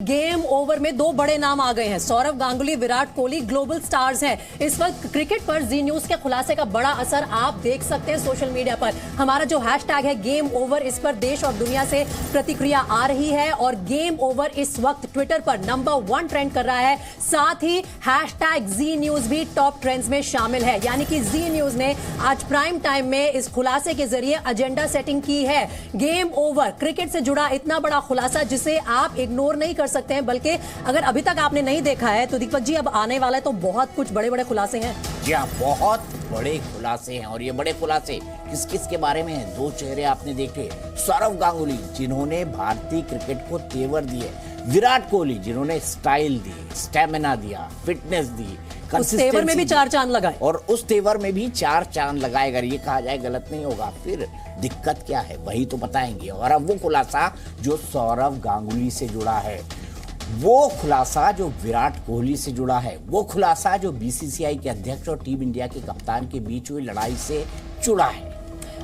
Game over में दो बड़े नाम आ गए हैं। सौरव गांगुली, विराट कोहली ग्लोबल स्टार्स हैं। इस वक्त क्रिकेट पर जी न्यूज के खुलासे का बड़ा असर आप देख सकते हैं सोशल मीडिया पर। हमारा जो हैशटैग है गेम ओवर, इस पर देश और दुनिया से प्रतिक्रिया आ रही है और गेम ओवर इस वक्त ट्विटर पर नंबर 1 ट्रेंड कर रहा है। साथ ही हैशटैग जी न्यूज भी टॉप ट्रेंड्स में शामिल है। यानी कि जी न्यूज ने आज प्राइम टाइम में इस खुलासे के जरिए एजेंडा सेटिंग की है। गेम ओवर, क्रिकेट से जुड़ा इतना बड़ा खुलासा जिसे आप इग्नोर नहीं कर सकते हैं, बल्कि अगर अभी तक आपने नहीं देखा है तो दीपक जी अब आने वाला है तो बहुत कुछ बड़े बड़े खुलासे हैं। जी हाँ, बहुत बड़े खुलासे हैं और ये बड़े खुलासे किस किस के बारे में हैं? दो चेहरे आपने देखे, सौरव गांगुली जिन्होंने भारतीय क्रिकेट को तेवर दिए, विराट कोहली जिन्होंने स्टाइल दी, स्टेमिना दिया, फिटनेस दी, उस तेवर में भी 4 चांद लगाए और उस तेवर में भी 4 चांद लगाए। अगर ये कहा जाए गलत नहीं होगा। फिर दिक्कत क्या है वही तो बताएंगे। और अब वो खुलासा जो सौरव गांगुली से जुड़ा है, वो खुलासा जो विराट कोहली से जुड़ा है, वो खुलासा जो बीसीसीआई के अध्यक्ष और टीम इंडिया के कप्तान के बीच हुई लड़ाई से जुड़ा है।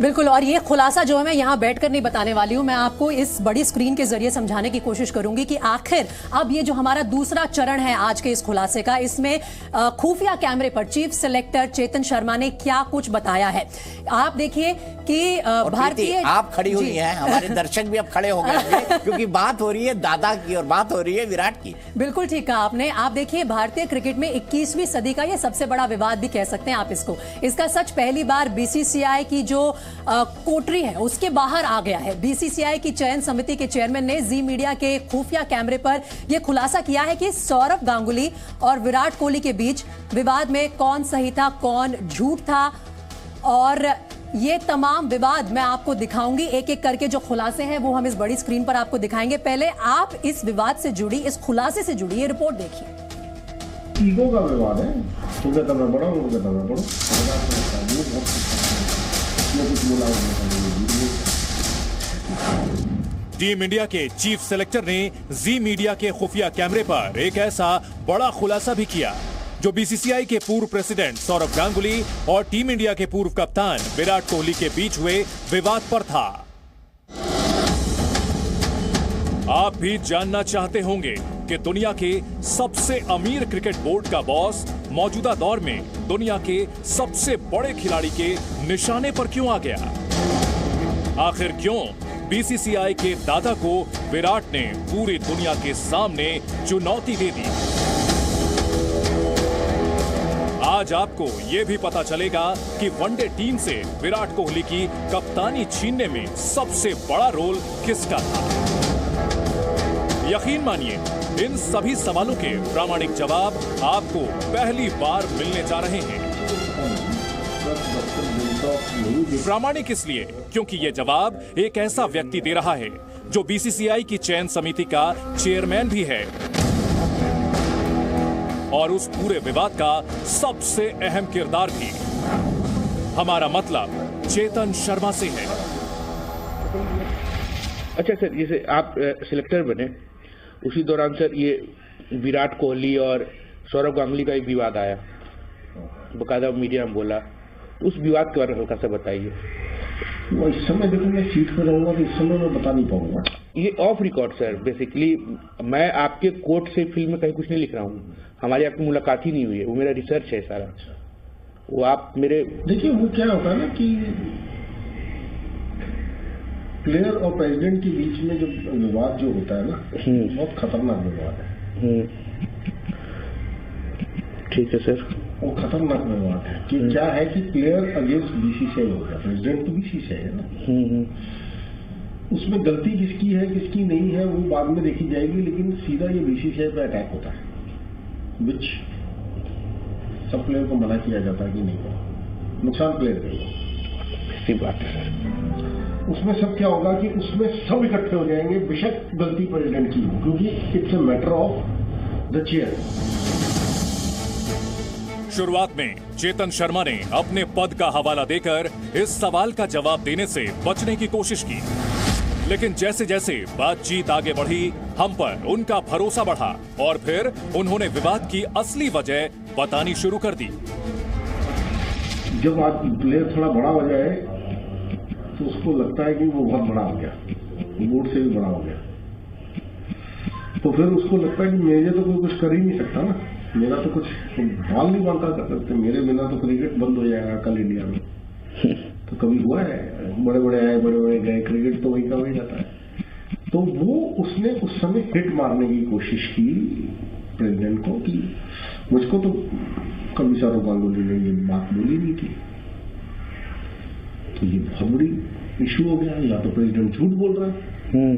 बिल्कुल, और ये खुलासा जो है मैं यहाँ बैठकर नहीं बताने वाली हूँ, मैं आपको इस बड़ी स्क्रीन के जरिए समझाने की कोशिश करूंगी कि आखिर अब ये जो हमारा दूसरा चरण है आज के इस खुलासे का, इसमें खुफिया कैमरे पर चीफ सिलेक्टर चेतन शर्मा ने क्या कुछ बताया है। आप देखिए कि भारतीय, आप खड़ी हुई हैं, हमारे दर्शक भी अब खड़े हो गए क्योंकि बात हो रही है दादा की और बात हो रही है विराट की। बिल्कुल ठीक कहा आपने। आप देखिए भारतीय क्रिकेट में 21वीं सदी का ये सबसे बड़ा विवाद भी कह सकते हैं आप इसको। इसका सच पहली बार बीसीसीआई की जो कोटरी है उसके बाहर आ गया है। बीसीसीआई की चयन समिति के चेयरमैन ने जी मीडिया के खुफिया कैमरे पर यह खुलासा किया है कि सौरव गांगुली और विराट कोहली के बीच विवाद में कौन सही था, कौन झूठ था, और ये तमाम विवाद मैं आपको दिखाऊंगी एक एक करके। जो खुलासे हैं वो हम इस बड़ी स्क्रीन पर आपको दिखाएंगे। पहले आप इस विवाद से जुड़ी, इस खुलासे से जुड़ी ये रिपोर्ट देखिए। ईगो का विवाद है, तो कहता मैं बड़ा हूं, कहता मैं बड़ा। टीम इंडिया के चीफ सेलेक्टर ने जी मीडिया के खुफिया कैमरे पर एक ऐसा बड़ा खुलासा भी किया जो बीसीसीआई के पूर्व प्रेसिडेंट सौरव गांगुली और टीम इंडिया के पूर्व कप्तान विराट कोहली के बीच हुए विवाद पर था। आप भी जानना चाहते होंगे कि दुनिया के सबसे अमीर क्रिकेट बोर्ड का बॉस मौजूदा दौर में दुनिया के सबसे बड़े खिलाड़ी के निशाने पर क्यों आ गया? आखिर क्यों बीसीसीआई के दादा को विराट ने पूरी दुनिया के सामने चुनौती दे दी? आज आपको यह भी पता चलेगा कि वनडे टीम से विराट कोहली की कप्तानी छीनने में सबसे बड़ा रोल किसका था। यकीन मानिए इन सभी सवालों के प्रामाणिक जवाब आपको पहली बार मिलने जा रहे हैं। प्रामाणिक इसलिए क्योंकि यह जवाब एक ऐसा व्यक्ति दे रहा है जो बीसीसीआई की चयन समिति का चेयरमैन भी है और उस पूरे विवाद का सबसे अहम किरदार भी। हमारा मतलब चेतन शर्मा से है। अच्छा सर, जैसे आप सिलेक्टर बने उसी दौरान सर ये विराट कोहली और सौरव गांगुली का एक विवाद आया, बकायदा मीडिया में बोला, उस विवाद के बारे में हल्का सा बताइए। इस समय देखो मैं सीट पर रहूंगा तो इस समय मैं बता नहीं पाऊंगा। ये ऑफ रिकॉर्ड सर, बेसिकली मैं आपके कोर्ट से फिल्म में कहीं कुछ नहीं लिख रहा हूँ, हमारी आपकी मुलाकात ही नहीं हुई है, वो मेरा रिसर्च है सारा। वो आप मेरे देखिए वो क्या होता है ना कि प्लेयर और प्रेसिडेंट के बीच में जो विवाद जो होता है ना, बहुत खतरनाक विवाद है। ठीक है सर, वो खतरनाक विवाद है कि क्या है कि प्लेयर अगेंस्ट बीसीसीआई होता है, प्रेसिडेंट तो बीसीसीआई है ना। उसमें गलती किसकी है किसकी नहीं है वो बाद में देखी जाएगी, लेकिन सीधा ये बीसीसीआई पे अटैक होता है, विच सब प्लेयर को मना किया जाता है कि नहीं करो, नुकसान प्लेयर करेगा। ऐसी बात है सर। उसमें सब क्या होगा कि उसमें सब इकट्ठे हो जाएंगे, बेशक गलती प्रेसिडेंट की हो, क्योंकि it's a matter of the chair. शुरुआत में चेतन शर्मा ने अपने पद का हवाला देकर इस सवाल का जवाब देने से बचने की कोशिश की, लेकिन जैसे जैसे बातचीत आगे बढ़ी हम पर उनका भरोसा बढ़ा और फिर उन्होंने विवाद की असली वजह बतानी शुरू कर दी। जब आज प्लेयर थोड़ा बड़ा हो जाए तो उसको लगता है कि वो बहुत बड़ा हो गया, बोर्ड से भी बड़ा हो गया, तो फिर उसको लगता है कि मेरे तो कोई कुछ कर ही नहीं सकता ना, मेरा तो कुछ बॉल नहीं बांधता कर सकते, मेरे बिना तो क्रिकेट बंद हो जाएगा कल इंडिया में। तो कभी हुआ है, बड़े बड़े आए बड़े बड़े गए, क्रिकेट तो वही का वही जाता है। तो वो उसने उस समय हिट मारने की कोशिश की प्रेसिडेंट को कि मुझको तो कभी सौरव गांगुली ने ये बात बोली नहीं थी। तो ये बहुत बड़ी इशू हो गया, या तो प्रेसिडेंट झूठ बोल रहा है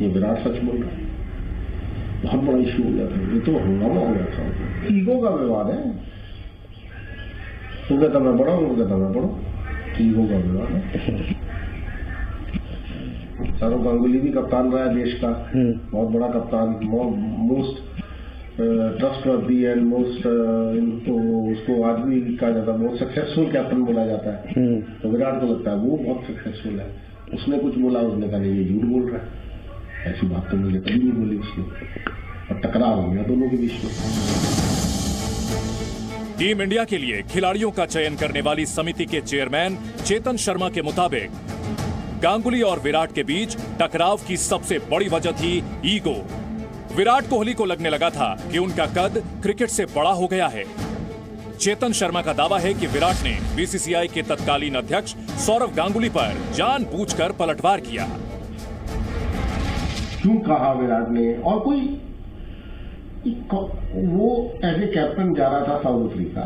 या विराट सच बोल रहा है, बहुत बड़ा इशू हो गया था। ये तो हंगामा हो गया था, ईगो का विवाद है। वो कहता मैं बड़ा हूं, वो कहता मैं बड़ा, ईगो का विवाद है। सौरव गांगुली भी कप्तान रहा है देश का, बहुत बड़ा कप्तान, मोस्ट ट्रस्टवर्दी एंड मोस्ट, उसको आज भी कहा जाता है बहुत सक्सेसफुल कैप्टन बोला जाता है। तो विराट को लगता है वो बहुत सक्सेसफुल है। उसने कुछ बोला, उसने कहा नहीं ये झूठ बोल रहा है, ऐसी बात तो मुझे कभी नहीं बोली उसने, और टकराव हो गया दोनों के बीच में। टीम इंडिया के लिए खिलाड़ियों का चयन करने वाली समिति के चेयरमैन चेतन शर्मा के मुताबिक गांगुली और विराट के बीच टकराव की सबसे बड़ी वजह थी ईगो। विराट कोहली को लगने लगा था कि उनका कद क्रिकेट से बड़ा हो गया है। चेतन शर्मा का दावा है कि विराट ने बीसीसीआई के तत्कालीन अध्यक्ष सौरव गांगुली पर जानबूझकर पलटवार किया। क्यों कहा विराट ने, और कोई वो एज ए कैप्टन जा रहा था साउथ अफ्रीका,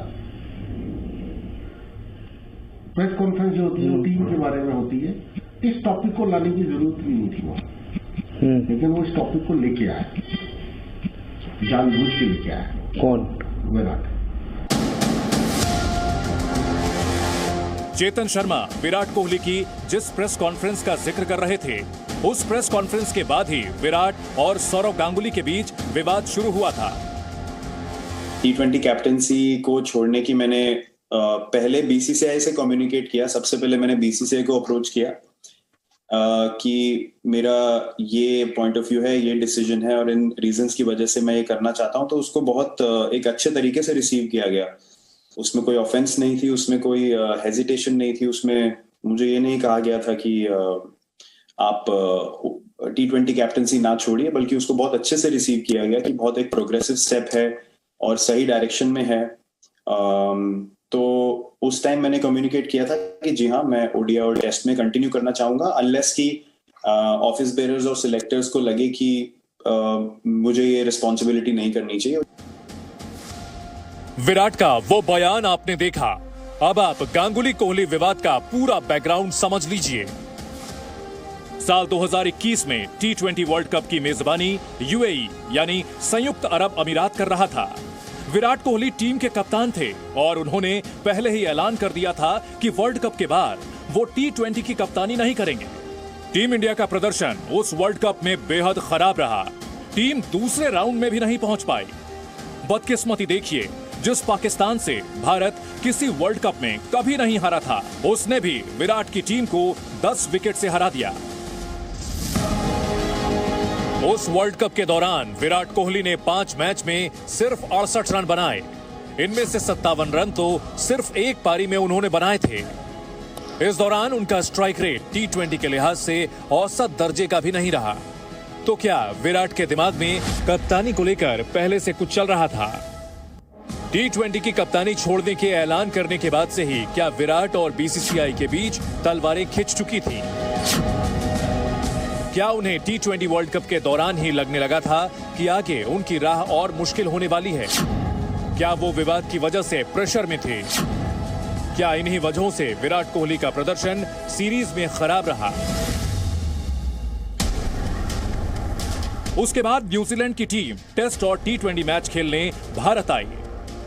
प्रेस कॉन्फ्रेंस जो होती है वो टीम के बारे में होती है, इस टॉपिक को लाने की जरूरत भी नहीं थी वहां, लेकिन वो इस टॉपिक को लेके आया, जानबूझ के लेके आया। कौन? विराट। चेतन शर्मा विराट कोहली की जिस प्रेस कॉन्फ्रेंस का जिक्र कर रहे थे, उस प्रेस कॉन्फ्रेंस के बाद ही विराट और सौरव गांगुली के बीच विवाद शुरू हुआ था। T20 कैप्टनसी को छोड़ने की मैंने पहले बीसीसीआई से कम्युनिकेट किया। सबसे पहले मैंने बीसीसीआई को अप्रोच किया कि मेरा ये पॉइंट ऑफ व्यू है, ये डिसीजन है और इन रीजंस की वजह से मैं ये करना चाहता हूं। तो उसको बहुत एक अच्छे तरीके से रिसीव किया गया। उसमें कोई ऑफेंस नहीं थी, उसमें कोई हेजिटेशन नहीं थी, उसमें मुझे ये नहीं कहा गया था कि आप T20 कैप्टनसी ना छोड़िए, बल्कि उसको बहुत अच्छे से रिसीव किया गया कि बहुत एक प्रोग्रेसिव स्टेप है और सही डायरेक्शन में है। तो उस टाइम मैंने कम्युनिकेट किया था कि जी हाँ, मैं ओडीआई और टेस्ट में कंटिन्यू करना चाहूंगा, अनलेस कि ऑफिस बेयरर्स और सिलेक्टर्स को लगे कि मुझे ये रिस्पॉन्सिबिलिटी नहीं करनी चाहिए। विराट का वो बयान आपने देखा। अब आप गांगुली कोहली विवाद का पूरा बैकग्राउंड समझ लीजिए। साल 2021 में T20 वर्ल्ड कप की मेजबानी यूएई यानी संयुक्त अरब अमीरात कर रहा था। विराट कोहली टीम के कप्तान थे और उन्होंने पहले ही ऐलान कर दिया था कि वर्ल्ड कप के बाद वो T20 की कप्तानी नहीं करेंगे। टीम इंडिया का प्रदर्शन उस वर्ल्ड कप में बेहद खराब रहा। टीम दूसरे राउंड में भी नहीं पहुंच पाई। बदकिस्मती देखिए, जिस पाकिस्तान से भारत किसी वर्ल्ड कप में कभी नहीं हारा था, उसने भी विराट की टीम को 10 विकेट से हरा दिया। उस वर्ल्ड कप के दौरान विराट कोहली ने 5 मैच में सिर्फ 68 रन बनाए। इनमें से 57 रन तो सिर्फ एक पारी में उन्होंने बनाए थे। इस दौरान उनका स्ट्राइक रेट T20 के लिहाज से औसत दर्जे का भी नहीं रहा। तो क्या विराट के दिमाग में कप्तानी को लेकर पहले से कुछ चल रहा था? T20 की कप्तानी छोड़ने के ऐलान करने के बाद से ही क्या विराट और बीसीसीआई के बीच तलवारें खिंच चुकी थी? क्या उन्हें T20 वर्ल्ड कप के दौरान ही लगने लगा था कि आगे उनकी राह और मुश्किल होने वाली है? क्या वो विवाद की वजह से प्रेशर में थे? क्या इन्हीं वजहों से विराट कोहली का प्रदर्शन सीरीज में खराब रहा? उसके बाद न्यूजीलैंड की टीम टेस्ट और T20 मैच खेलने भारत आई।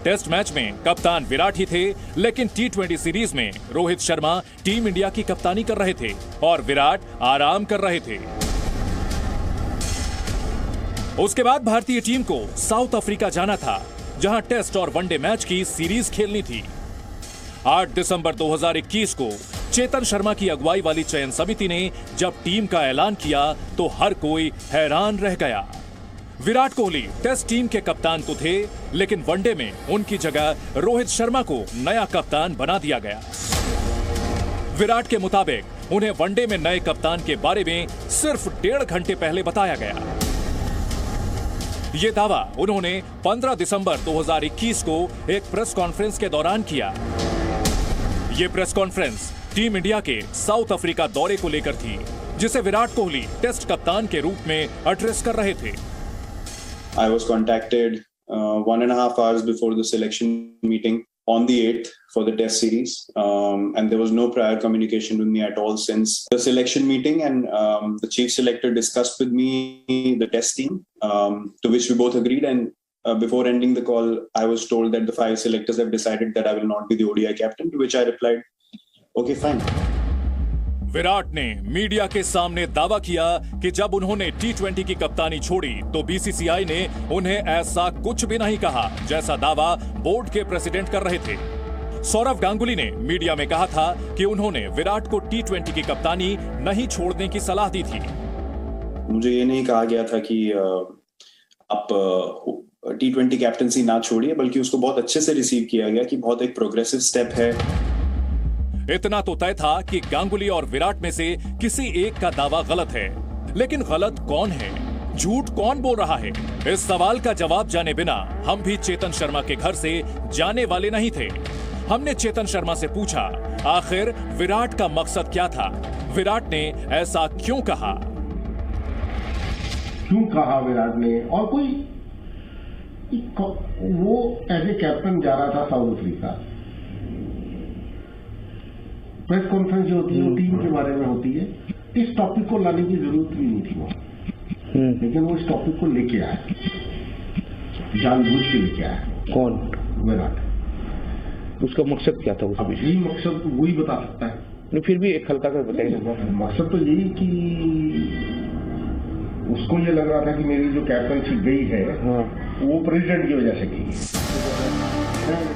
टेस्ट मैच में कप्तान विराट ही थे, लेकिन T20 सीरीज में रोहित शर्मा टीम इंडिया की कप्तानी कर रहे थे और विराट आराम कर रहे थे। उसके बाद भारतीय टीम को साउथ अफ्रीका जाना था, जहां टेस्ट और वनडे मैच की सीरीज खेलनी थी। 8 दिसंबर 2021 को चेतन शर्मा की अगुवाई वाली चयन समिति ने जब टीम का ऐलान किया तो हर कोई हैरान रह गया। विराट कोहली टेस्ट टीम के कप्तान तो थे, लेकिन वनडे में उनकी जगह रोहित शर्मा को नया कप्तान बना दिया गया। विराट के मुताबिक उन्हें वनडे में नए कप्तान के बारे में सिर्फ 1.5 घंटे पहले बताया गया। ये दावा उन्होंने 15 दिसंबर 2021 को एक प्रेस कॉन्फ्रेंस के दौरान किया। ये प्रेस कॉन्फ्रेंस टीम इंडिया के साउथ अफ्रीका दौरे को लेकर थी, जिसे विराट कोहली टेस्ट कप्तान के रूप में एड्रेस कर रहे थे। I was contacted 1.5 hours before the selection meeting on the 8th for the test series, and there was no prior communication with me at all since the selection meeting, and the chief selector discussed with me the test team, to which we both agreed, and before ending the call I was told that the 5 selectors have decided that I will not be the ODI captain, to which I replied, okay fine. Virat ने media के सामने दावा किया कि जब उन्होंने T20 की कप्तानी छोड़ी तो बीसीसीआई ने उन्हें ऐसा कुछ भी नहीं कहा, जैसा दावा बोर्ड के प्रेसिडेंट कर रहे थे। सौरव गांगुली ने मीडिया में कहा था कि उन्होंने विराट को T20 की कप्तानी नहीं छोड़ने की सलाह दी थी। मुझे ये नहीं कहा गया था कि आप T20 कैप्टनसी ना छोड़िए, बल्कि उसको बहुत अच्छे से रिसीव किया गया कि बहुत एक प्रोग्रेसिव स्टेप है। इतना तो तय था कि गांगुली और विराट में से किसी एक का दावा गलत है, लेकिन गलत कौन है, झूठ कौन बोल रहा है? इस सवाल का जवाब जाने बिना हम भी चेतन शर्मा के घर से जाने वाले नहीं थे। हमने चेतन शर्मा से पूछा, आखिर विराट का मकसद क्या था? विराट ने ऐसा क्यों कहा? क्यों कहा विराट ने? और कोई वो एज ए कैप्टन जा रहा था साउथ अफ्रीका, प्रेस कॉन्फ्रेंस जो होती है वो टीम के बारे में होती है, इस टॉपिक को लाने की जरूरत भी नहीं थी वहां, लेकिन वो इस टॉपिक को लेके आया, जानबूझ के लेके आया। कौन? विराट। उसका मकसद क्या था? उसका यही मकसद वही बता सकता है। नहीं, फिर भी एक हल्का सा बताइए। मकसद तो यही कि उसको ये लग रहा था कि मेरी जो कैप्टनशिप गई है वो प्रेसिडेंट की वजह से गई।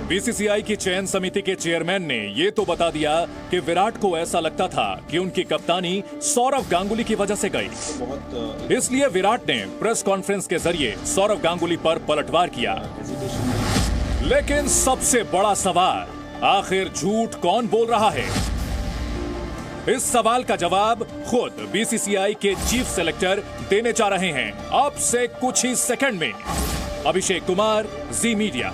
बीसीसीआई की चयन समिति के चेयरमैन ने ये तो बता दिया कि विराट को ऐसा लगता था कि उनकी कप्तानी सौरव गांगुली की वजह से गई, इसलिए विराट ने प्रेस कॉन्फ्रेंस के जरिए सौरव गांगुली पर पलटवार किया। लेकिन सबसे बड़ा सवाल, आखिर झूठ कौन बोल रहा है? इस सवाल का जवाब खुद बीसीसीआई के चीफ सेलेक्टर देने जा रहे हैं अब से कुछ ही सेकंड में। अभिषेक कुमार, जी मीडिया।